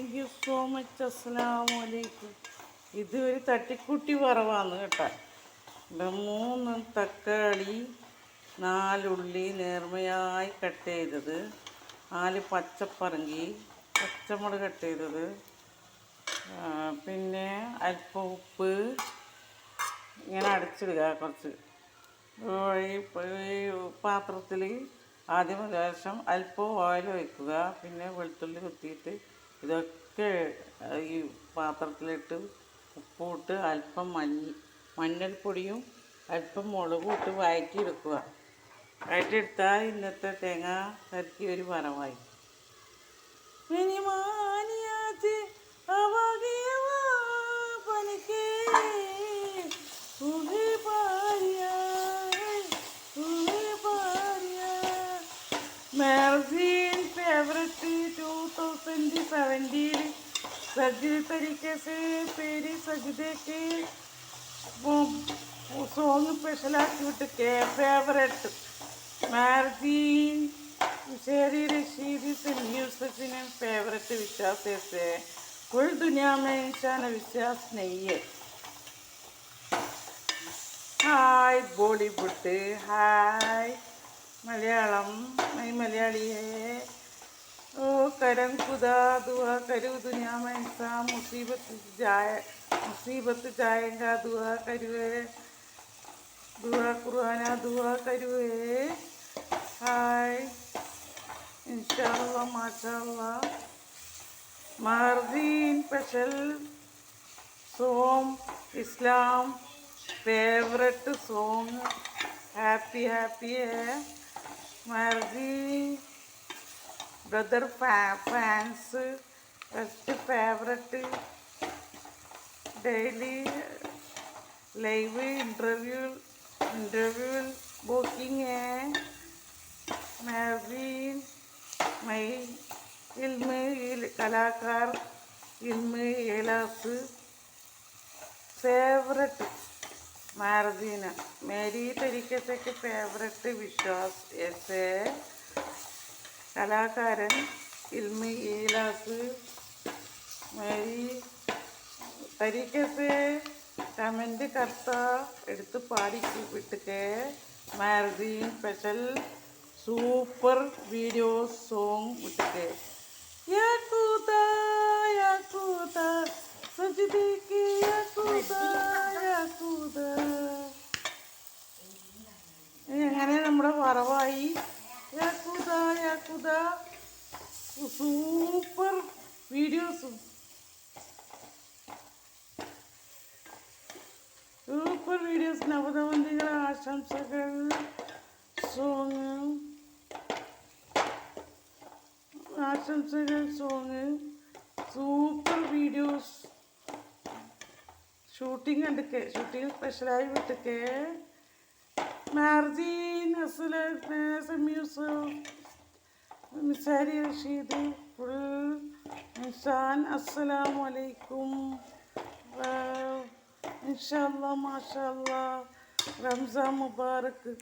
Thank you so much. അസ്സലാമു അലൈക്കും. ഇത് ഒരു തട്ടിക്കുട്ടി വറവാണ് കേട്ടോ. ഇവിടെ 3 തക്കാളി, 4 ഉള്ളി നേർമയായി കട്ട് ചെയ്തത്, 4 പച്ചപ്പറങ്കി, പച്ചമുളക് കട്ട് ചെയ്തത്, പിന്നെ അല്പം ഉപ്പ്. ഇങ്ങനെ അടച്ചിടുക. കുറച്ച് ഈ പാത്രത്തിൽ ആദ്യം ലേശം അല്പം ഓയിൽ ഒഴിക്കുക. പിന്നെ വെളുത്തുള്ളി കുത്തിയിട്ട് ഇതൊക്കെ ഈ പാത്രത്തിലിട്ട് ഉപ്പിട്ട് അല്പം മഞ്ഞൾപ്പൊടിയും അല്പം മുളകും ഇട്ട് വഴറ്റിയെടുക്കുക. വഴറ്റിയെടുത്താൽ ഇന്നത്തെ തേങ്ങ കലക്കി ഒരു വറവായി. मेहरजीन फेवरेट 2017 सजदे तरीके से पेरी सजदे के സോങ് സ്പെഷ്യലാക്കി വിട്ടിക്കെ ഫേവറേറ്റ് മെഹർജീൻ शेरी रशीदी से म्यूजिक फेवरेट विश्वास से कुल दुनिया में इंसान विश्वास नहीं है. हाय बॉलीवुड, हाय मलयालम, मैं मलयाली है. ओ करम खुदा दुआ करूँ दुनिया में इंसान मुसीबत जाएगा. दुआ करूए, दुआ कुराना दुआ करूए. हाय इंशाअल्लाह माशाअल्लाह. महरदीन स्पेशल सॉन्ग इस्लाम फेवरेट सॉन्ग हैप्पी हैप्पी है. Mehardeen brother fans first favourite daily live interview booking है. महरदीन मैं इल्म कलाकार इल्म एलास फेवरेट महरदीन मेरी तरीके से के फेवरेट विश्वास ऐसे कलाकारन इल्म एलास मेरी तरीके से कमेंट करता എടുത്ത് പാടി വിട്ടിക്കെ. महरदीन स्पेशल सूपर वीडियो सॉन्ग उठके या खुदा सजदे के या खुदा. അങ്ങനെ നമ്മുടെ വറവായി. യാ खुदा സൂപ്പർ വീഡിയോസ്, സൂപ്പർ വീഡിയോസ്. നവദമ്പതികളെ ആശംസകൾ. സോങ് സൂപ്പർ വീഡിയോസ് ഷൂട്ടിംഗ് കണ്ടിക്കെ. ഷൂട്ടിംഗ് സ്പെഷ്യലായി വിട്ടിക്കെ. മെഹർജീൻ മിസാരി റഷീദ് ഫുൾ ഇൻസാൻ. അസ്സലാമു അലൈക്കും. ഇൻഷാ അല്ലാഹ് മാഷാ അല്ലാഹ്. റംസാൻ മുബാറക്.